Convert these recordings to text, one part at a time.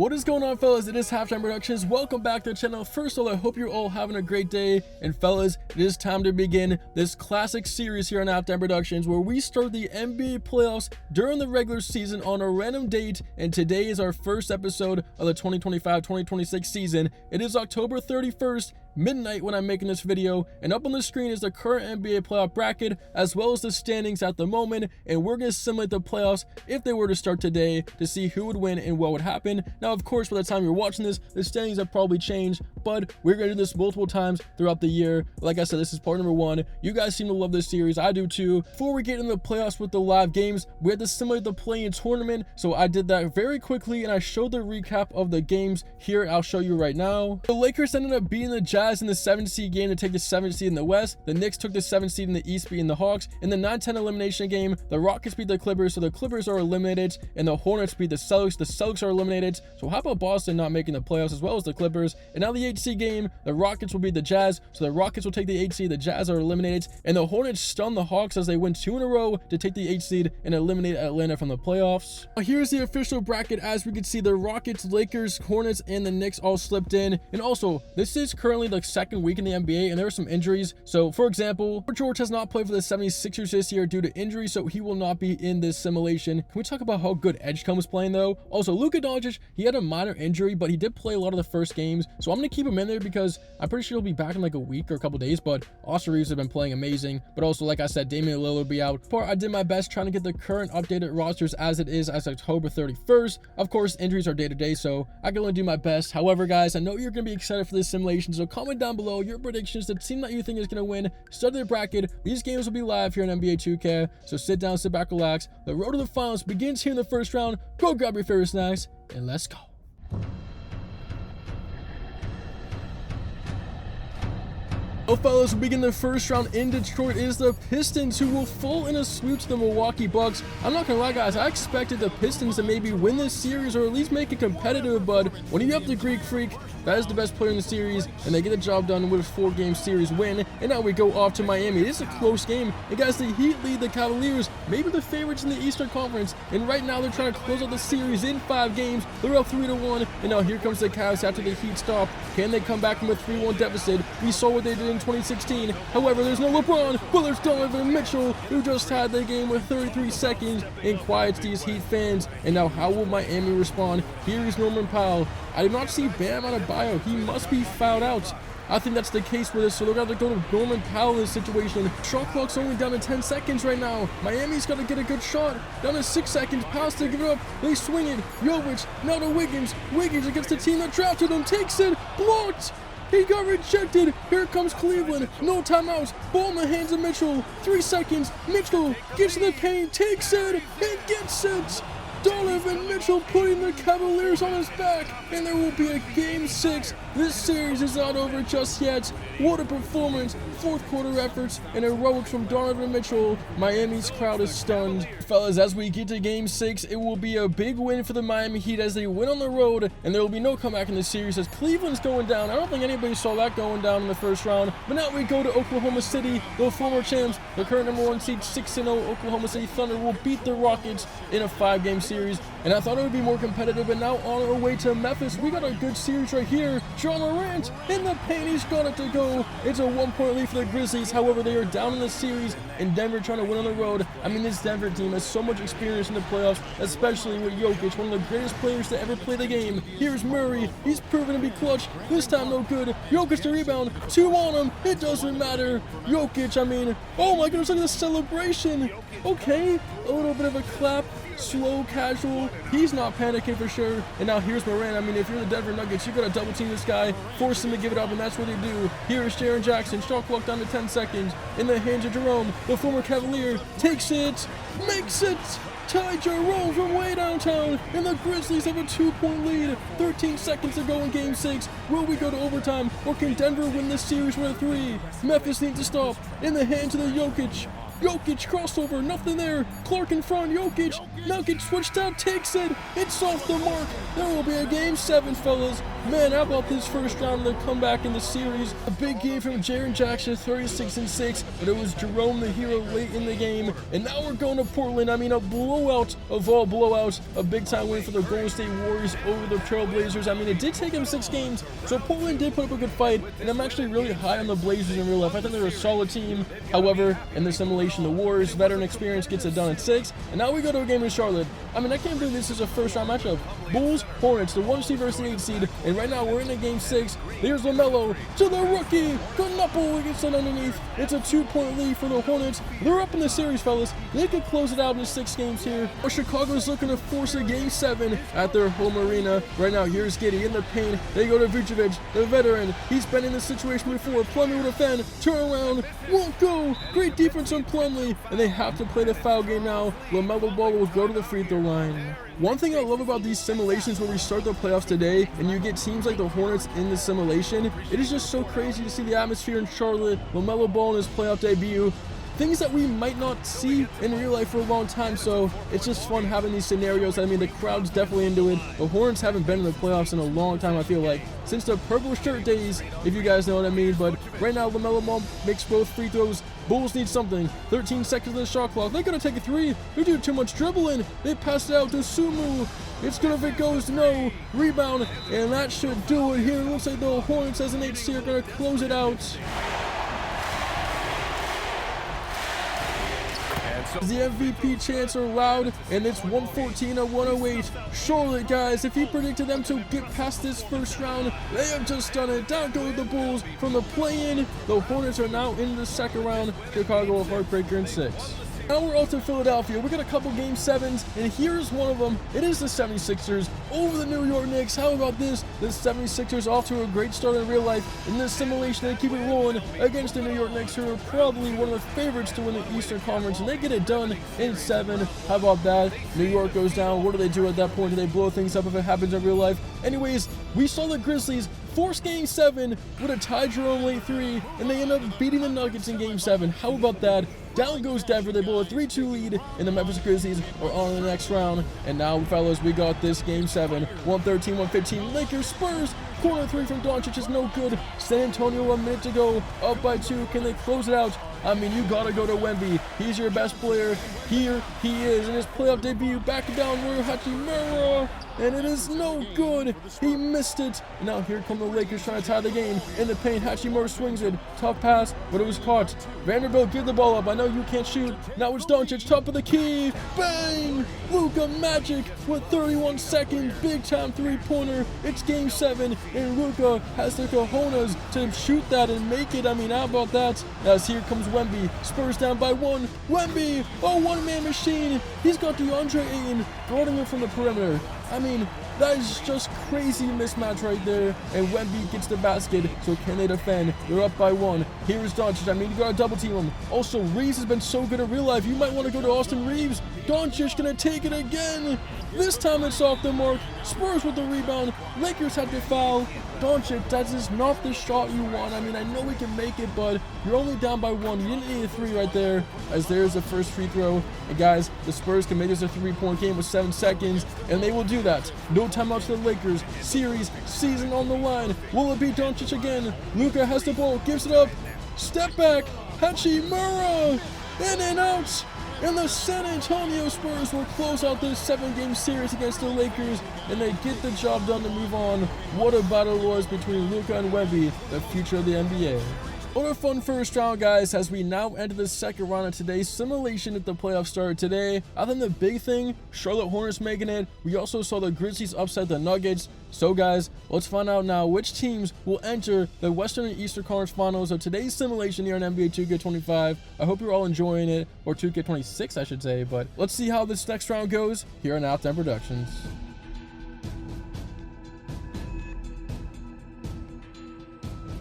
What is going on, fellas? It is Halftime Productions. Welcome back to the channel. First of all, I hope you're all having a great day. And fellas, it is time to begin this classic series here on Halftime Productions where we start the NBA playoffs during the regular season on a random date. And today is our first episode of the 2025-2026 season. It is October 31st. Midnight when I'm making this video, and up on the screen is the current NBA playoff bracket as well as the standings at the moment, and we're going to simulate the playoffs if they were to start today to see who would win and what would happen. Now, of course, by the time you're watching this, the standings have probably changed, but we're going to do this multiple times throughout the year. Like I said, this is part number one. You guys seem to love this series. I do too. Before we get into the playoffs with the live games, we had to simulate the play-in tournament, so I did that very quickly and I showed the recap of the games here. I'll show you right now. The Lakers ended up beating the Jazz in the 7th seed game to take the 7th seed in the West. The Knicks took the 7th seed in the East, beating the Hawks. In the 9-10 elimination game, the Rockets beat the Clippers, so the Clippers are eliminated, and the Hornets beat the Celtics. The Celtics are eliminated. So how about Boston not making the playoffs as well as the Clippers? And now the 8th seed game, the Rockets will beat the Jazz, so the Rockets will take the 8th seed. The Jazz are eliminated, and the Hornets stun the Hawks as they win 2 in a row to take the 8th seed and eliminate Atlanta from the playoffs. Now here's the official bracket. As we can see, the Rockets, Lakers, Hornets, and the Knicks all slipped in. And also, this is currently the second week in the NBA, and there are some injuries. So for example, George has not played for the 76ers this year due to injury, so he will not be in this simulation. Can we talk about how good Edgecombe is playing though? Also, Luka Doncic, he had a minor injury, but he did play a lot of the first games, so I'm gonna keep him in there because I'm pretty sure he'll be back in like a week or a couple days. But Austin Reeves has been playing amazing. But also, like I said, Damian Lillard will be out. I did my best trying to get the current updated rosters as it is as October 31st. Of course, injuries are day to day, so I can only do my best. However, guys, I know you're gonna be excited for this simulation, so comment down below your predictions, the team that you think is going to win, start their bracket. These games will be live here on NBA 2K, so sit down, sit back, relax. The road to the finals begins here in the first round. Go grab your favorite snacks, and let's go. Well, fellas, we begin the first round in Detroit. It is the Pistons who will fall in a sweep to the Milwaukee Bucks. I'm not gonna lie, guys, I expected the Pistons to maybe win this series or at least make it competitive, but when you have the Greek Freak, that is the best player in the series, and they get the job done with a 4-game series win. And now we go off to Miami. It is a close game, and guys, the Heat lead the Cavaliers, maybe the favorites in the Eastern Conference, and right now they're trying to close out the series in 5 games. They're up 3-1, and now here comes the Cavs after the Heat stop. Can they come back from a 3-1 deficit? We saw what they did in 2016. However, there's no LeBron, but there's Donovan Mitchell, who just had the game with 33 seconds and quiets these Heat fans. And now how will Miami respond? Here is Norman Powell. I did not see Bam on a bio. He must be fouled out. I think that's the case with this, so they're going to go to Norman Powell in this situation. Shot clock's only down to 10 seconds right now. Miami's got to get a good shot. Down to 6 seconds. Powell's to give it up. They swing it. Jovic, now to Wiggins. Wiggins against the team that drafted him. Takes it. Blocked. He got rejected. Here comes Cleveland. No timeouts. Ball in the hands of Mitchell. 3 seconds. Mitchell gets in the paint. Takes it. And gets it. Donovan Mitchell putting the Cavaliers on his back, and there will be a game 6. This series is not over just yet. What a performance. 4th quarter efforts and heroics from Donovan Mitchell. Miami's crowd is stunned. Fellas, as we get to game 6, it will be a big win for the Miami Heat as they win on the road, and there will be no comeback in the series as Cleveland's going down. I don't think anybody saw that going down in the first round. But now we go to Oklahoma City, the former champs. The current number 1 seed, 6-0 Oklahoma City Thunder will beat the Rockets in a 5-game series. And I thought it would be more competitive, but now on our way to Memphis, we got a good series right here. John Morant in the paint, he's got it to go. It's a 1-point lead for the Grizzlies. However, they are down in the series, and Denver trying to win on the road. I mean, this Denver team has so much experience in the playoffs, especially with Jokic, one of the greatest players to ever play the game. Here's Murray, he's proven to be clutch. This time no good. Jokic to rebound, 2 on him, it doesn't matter. Jokic, I mean, oh my goodness, look at the celebration. Okay, a little bit of a clap. Slow, casual, he's not panicking for sure. And now here's Morant. I mean, if you're the Denver Nuggets, you gotta double team this guy, force him to give it up, and that's what they do. Here is Jaren Jackson, shot clock down to 10 seconds. In the hands of Jerome, the former Cavalier, takes it, makes it. Ty Jerome from way downtown, and the Grizzlies have a 2-point lead. 13 seconds to go in game 6. Will we go to overtime, or can Denver win this series with a 3? Memphis needs to stop. In the hands of the Jokic. Jokic crossover, nothing there. Clark in front, Jokic. Jokic switched out, takes it. It's off the mark. There will be a game 7, fellas. Man, how about this first round of the comeback in the series? A big game from Jaren Jackson, 36-6, but it was Jerome the hero late in the game. And now we're going to Portland. I mean, a blowout of all blowouts. A big-time win for the Golden State Warriors over the Trailblazers. I mean, it did take them 6 games, so Portland did put up a good fight, and I'm actually really high on the Blazers in real life. I think they're a solid team. However, in the simulation, the Warriors' veteran experience gets it done at 6, and now we go to a game in Charlotte. I mean, I can't believe this is a first-round matchup. Bulls, Hornets, the 1 seed versus the 8 seed, and right now we're in a game 6. There's LaMelo to the rookie. Knuckle gets it underneath. It's a 2-point lead for the Hornets. They're up in the series, fellas. They could close it out in 6 games here. Or Chicago's looking to force a game 7 at their home arena. Right now, here's Giddey in the paint. They go to Vucevic, the veteran. He's been in this situation before. Plumlee will defend. Turn around. Won't go. Great defense on Plumlee. And they have to play the foul game now. LaMelo Ball will go to the free throw line. One thing I love about these simulations where we start the playoffs today and you get teams like the Hornets in the simulation, it is just so crazy to see the atmosphere in Charlotte, LaMelo Ball in his playoff debut, things that we might not see in real life for a long time, so it's just fun having these scenarios. I mean, the crowd's definitely into it. The Hornets haven't been in the playoffs in a long time, I feel like, since the purple shirt days, if you guys know what I mean, but right now LaMelo Ball makes both free throws. Bulls need something. 13 seconds of the shot clock. They're going to take a 3. They do too much dribbling. They pass it out to Sumu. It's good if it goes. No. Rebound. And that should do it here. It looks like the Hornets as an 8 seed are going to close it out. The MVP chants are loud, and it's 114-108. Charlotte, guys, if you predicted them to get past this first round, they have just done it. Down go the Bulls from the play-in. The Hornets are now in the second round. Chicago a heartbreaker in 6. Now we're off to Philadelphia. We got a couple game 7s, and here's one of them. It is the 76ers over the New York Knicks. How about this? The 76ers off to a great start in real life. In this simulation, they keep it rolling against the New York Knicks, who are probably one of the favorites to win the Eastern Conference, and they get it done in 7. How about that? New York goes down. What do they do at that point? Do they blow things up if it happens in real life? Anyways, we saw the Grizzlies force game 7 with a tie Jerome late 3, and they end up beating the Nuggets in game 7. How about that? Down goes Denver. They blow a 3-2 lead, and the Memphis Grizzlies are on the next round. And now, fellas, we got this game 7. 113-115. Lakers, Spurs. Corner 3 from Doncic is no good. San Antonio 1 minute to go. Up by 2. Can they close it out? I mean, you gotta go to Wemby. He's your best player. Here he is in his playoff debut. Back down Rui Hachimura. And it is no good. He missed it. Now here come the Lakers trying to tie the game. In the paint, Hachimura swings it. Tough pass, but it was caught. Vanderbilt, give the ball up. I know you can't shoot. Now it's Doncic, top of the key. Bang! Luka Magic with 31 seconds. Big time 3-pointer. It's game 7, and Luka has the cojones to shoot that and make it. I mean, how about that? As here comes Wemby. Spurs down by 1. Wemby! Oh, one-man machine. He's got DeAndre Ayton guarding him from the perimeter. I mean, that is just crazy mismatch right there. And Wemby gets the basket, so can they defend? They're up by 1. Here's Doncic. I mean, you gotta double team him. Also, Reeves has been so good in real life. You might want to go to Austin Reeves. Doncic gonna take it again. This time it's off the mark. Spurs with the rebound. Lakers had to foul. Doncic, that is not the shot you want. I mean, I know we can make it, but you're only down by 1. You didn't need a 3 right there, as there's the first free throw. And guys, the Spurs can make this a 3-point game with 7 seconds, and they will do that. No timeouts to the Lakers. Series, season on the line. Will it be Doncic again? Luka has the ball, gives it up. Step back. Hachimura. In and out. And the San Antonio Spurs will close out this 7-game series against the Lakers, and they get the job done to move on. What a battle it was between Luka and Wemby, the future of the NBA. What a fun first round, guys, as we now enter the second round of today's simulation at the playoffs started today. I think the big thing, Charlotte Hornets making it. We also saw the Grizzlies upset the Nuggets. So guys, let's find out now which teams will enter the Western and Eastern Conference Finals of today's simulation here on NBA 2K25. I hope you're all enjoying it, or 2K26 I should say, but let's see how this next round goes here on Outdown Productions.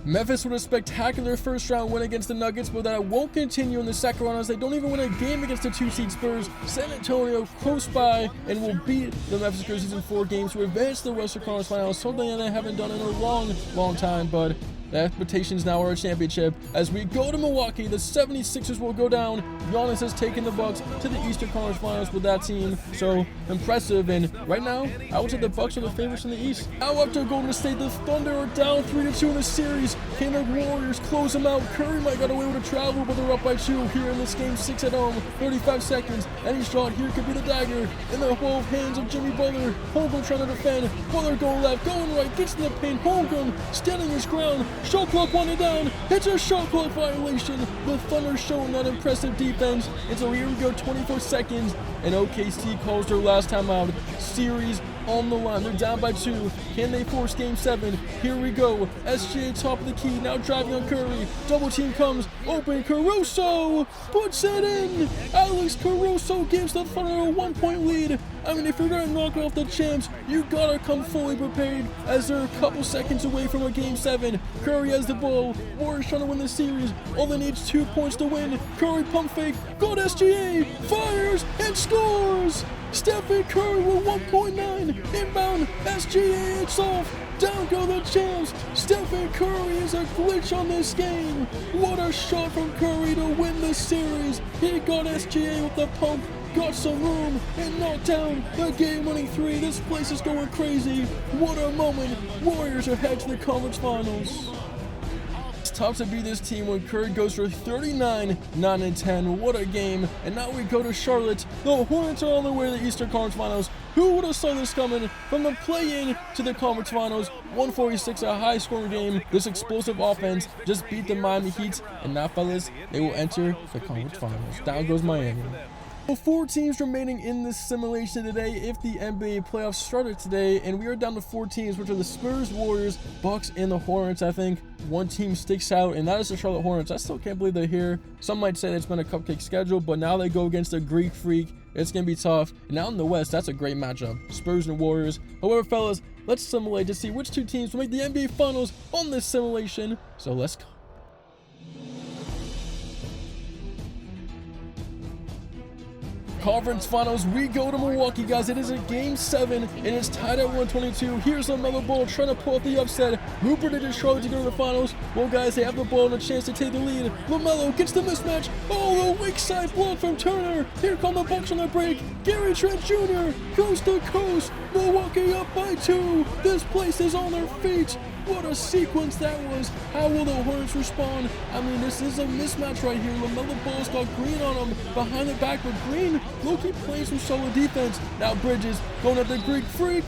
Memphis with a spectacular first round win against the Nuggets, but that won't continue in the second round as they don't even win a game against the 2-seed Spurs. San Antonio close by and will beat the Memphis Grizzlies in 4 games to advance to the Western Conference Finals, something that they haven't done in a long time, but The expectations now are a championship. As we go to Milwaukee, the 76ers will go down. Giannis has taken the Bucks to the Eastern Conference Finals with that team. So impressive. And right now, I would say the Bucks are the favorites in the East. Now up to Golden State, the Thunder are down 3-2 in the series. Can the Warriors close them out? Curry might get away with a travel, but they're up by 2 here in this game 6 at home. 35 seconds. Any shot here could be the dagger. In the whole hands of Jimmy Butler. Holmgren trying to defend. Butler going left, going right, gets in the paint. Holmgren standing his ground. Shot clock wanted down. It's a shot clock violation. The Thunder showing that impressive defense. And so here we go, 24 seconds. And OKC calls their last time out. Series on the line. They're down by 2. Can they force game 7? Here we go. SGA top of the key. Now driving on Curry. Double team comes. Open. Caruso puts it in. Alex Caruso gives the Thunder a 1-point lead. I mean, if you're going to knock off the champs, you got to come fully prepared as they're a couple seconds away from a game 7. Curry has the ball. Warriors trying to win the series. All they need is 2 points to win. Curry pump fake. Got SGA. Fires and scores. Stephen Curry with 1.9. Inbound. SGA, it's off. Down go the champs. Stephen Curry is a glitch on this game. What a shot from Curry to win the series. He got SGA with the pump. Got some room and knocked down the game-winning 3. This place is going crazy. What a moment. Warriors are headed to the conference finals. It's tough to beat this team when Curry goes for 39, 9 and 10. What a game. And now we go to Charlotte. The Hornets are on their way to the Eastern Conference Finals. Who would have saw this coming? From the play-in to the conference finals, 146, a high-scoring game. This explosive offense just beat the Miami Heat. And now, fellas, they will enter the conference finals. Down goes Miami. 4 teams remaining in this simulation today if the NBA playoffs started today, and we are down to 4 teams, which are the Spurs, Warriors, Bucks, and the Hornets. I think one team sticks out, and that is the Charlotte Hornets. I still can't believe they're here. Some might say it's been a cupcake schedule, but now they go against a Greek freak. It's going to be tough. And now in the West, that's a great matchup. Spurs and Warriors. However, fellas, let's simulate to see which 2 teams will make the NBA Finals on this simulation. So let's go. Conference Finals, we go to Milwaukee, guys. It is a game 7, and it's tied at 122. Here's LaMelo Ball trying to pull up the upset. Who predicted Charlotte to go to the finals? Well, guys, they have the ball and a chance to take the lead. LaMelo gets the mismatch. Oh, the weak side block from Turner. Here come the Bucks on the break. Gary Trent Jr. coast to coast. Milwaukee up by 2. This place is on their feet. What a sequence that was. How will the Hornets respond? I mean, this is a mismatch right here. LaMelo Ball's got Green on him behind the back, but Green low-key playing some solid defense. Now Bridges going at the Greek freak,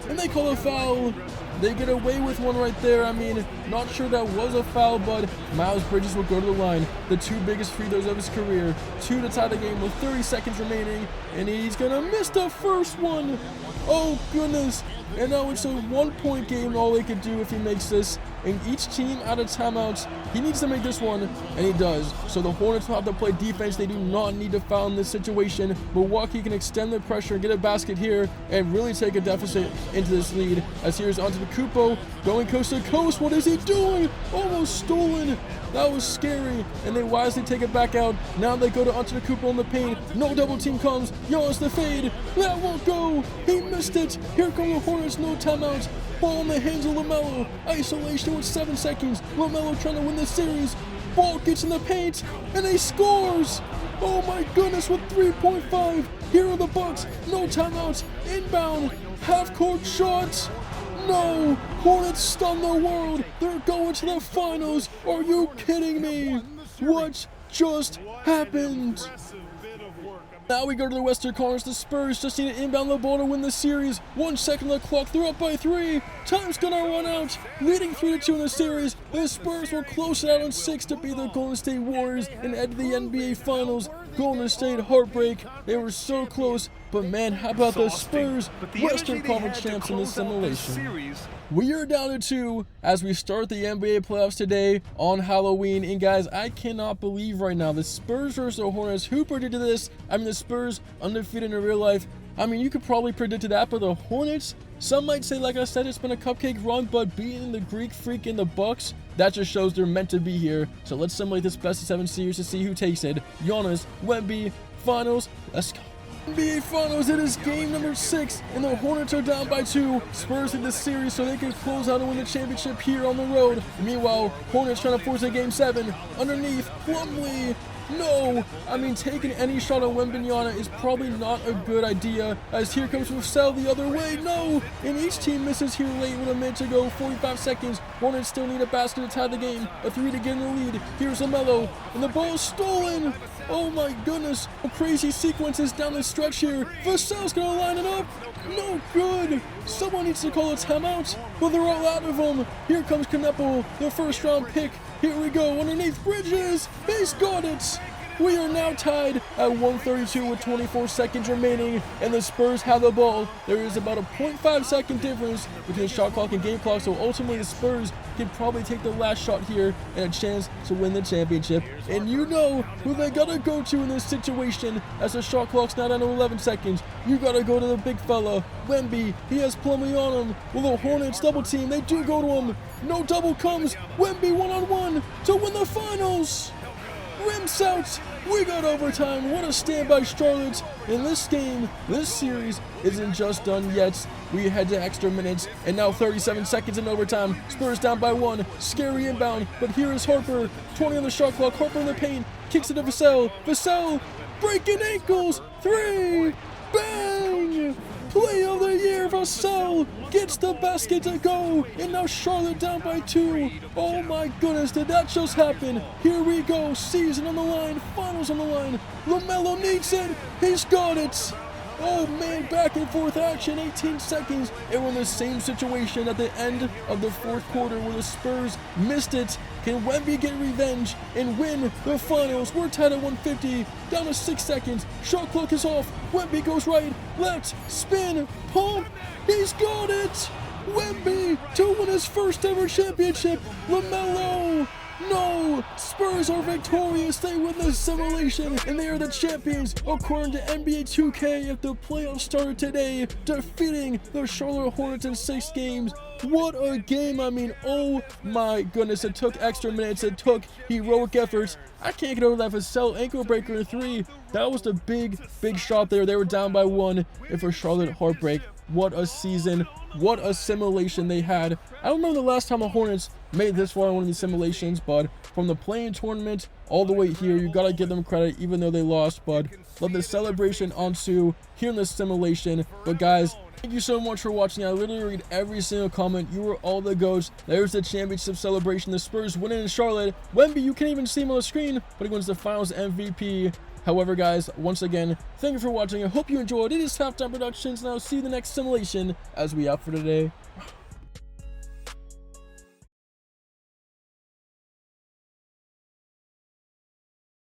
and they call a foul. They get away with one right there. I mean, not sure that was a foul, but Miles Bridges will go to the line. The 2 biggest free throws of his career. 2 to tie the game with 30 seconds remaining, and he's gonna miss the first one. Oh, goodness. And now it's a 1-point game, all they could do if he makes this. And each team out of timeouts, he needs to make this one, and he does. So the Hornets will have to play defense. They do not need to foul in this situation. Milwaukee can extend the pressure and get a basket here and really take a deficit into this lead. As here's onto the Kupo, going coast to coast. What is he doing? Almost stolen. That was scary, and they wisely take it back out. Now they go to Antetokounmpo in the paint. No double team comes. Giannis the fade. That won't go. He missed it. Here come the Hornets. No timeouts. Ball in the hands of LaMelo. Isolation with 7 seconds. LaMelo trying to win the series. Ball gets in the paint, and he scores. Oh my goodness, with 3.5. Here are the Bucks. No timeouts. Inbound. Half-court shots. No! Hornets stun the world! They're going to the finals! Are you kidding me? What just happened? Now we go to the Western Conference. The Spurs just need to inbound the ball to win the series. 1 second on the clock. They're up by 3. Time's gonna run out. Leading 3-2 in the series. The Spurs will close it out on 6 to beat the Golden State Warriors and head to the NBA Finals. Golden State heartbreak. They were so close. But man, how about the Spurs, Western Conference champs in this simulation? We are down to 2 as we start the NBA playoffs today on Halloween. And guys, I cannot believe right now the Spurs versus the Hornets. Who predicted this? I mean, the Spurs undefeated in real life. I mean, you could probably predict that, but the Hornets, some might say, like I said, it's been a cupcake run, but beating the Greek freak in the Bucks, that just shows they're meant to be here. So let's simulate this best of 7 series to see who takes it. Giannis, Wemby, finals, let's go. NBA Finals, it is game number 6, and the Hornets are down by 2. Spurs in the series so they can close out and win the championship here on the road. Meanwhile, Hornets trying to force a game 7. Underneath, Plumlee. No! I mean, taking any shot on Wembanyama is probably not a good idea, as here comes Vassell the other way. No! And each team misses here late with a minute to go, 45 seconds. Hornets still need a basket to tie the game, a 3 to get in the lead. Here's LaMelo, and the ball is stolen! Oh my goodness, crazy sequences down the stretch here. Vassell's gonna line it up. No good. Someone needs to call a timeout, but they're all out of them. Here comes Kneppel, the first round pick. Here we go, underneath Bridges. He's got it. We are now tied at 132 with 24 seconds remaining, and the Spurs have the ball. There is about a 0.5 second difference between shot clock and game clock, so ultimately the Spurs can probably take the last shot here and a chance to win the championship. And you know who they gotta go to in this situation, as the shot clock's now down to 11 seconds. You gotta go to the big fella, Wemby. He has Plumlee on him. Will the Hornets double team? They do go to him. No double comes. Wemby one-on-one to win the finals. Rims out. We got overtime. What a stand by Charlotte. In this game, this series isn't just done yet. We head to extra minutes, and now 37 seconds in overtime. Spurs down by 1. Scary inbound, but here is Harper. 20 on the shot clock. Harper in the paint. Kicks it to Vassell. Vassell breaking ankles. 3. Bang! Play of the year, Vassell gets the basket to go, and now Charlotte down by 2. Oh my goodness, did that just happen? Here we go, season on the line, finals on the line. LaMelo needs it, he's got it. Oh man, back and forth action, 18 seconds, and we're in the same situation at the end of the fourth quarter where the Spurs missed it. Can Wemby get revenge and win the finals? We're tied at 150, down to 6 seconds. Shot clock is off. Wemby goes right, left, spin, pump. He's got it. Wemby to win his first ever championship. LaMelo. No! Spurs are victorious. They win the simulation, and they are the champions according to NBA 2K if the playoffs started today, defeating the Charlotte Hornets in 6 games. What a game. I mean, oh my goodness. It took extra minutes. It took heroic efforts. I can't get over that Vassell ankle breaker in 3. That was the big shot there. They were down by 1, and for Charlotte, heartbreak. What a season. What a simulation they had. I don't remember the last time the Hornets made this far in one of these simulations, but from the play-in tournament all the way here, you gotta give them credit even though they lost. But love the celebration ensue here in the simulation. But guys, thank you so much for watching. I literally read every single comment. You were all the goats. There's the championship celebration. The Spurs winning in Charlotte. Wemby, you can't even see him on the screen, but he wins the finals MVP. However, guys, once again, thank you for watching. I hope you enjoyed. It is Halftime Productions, and I'll see you in the next simulation as we out for today.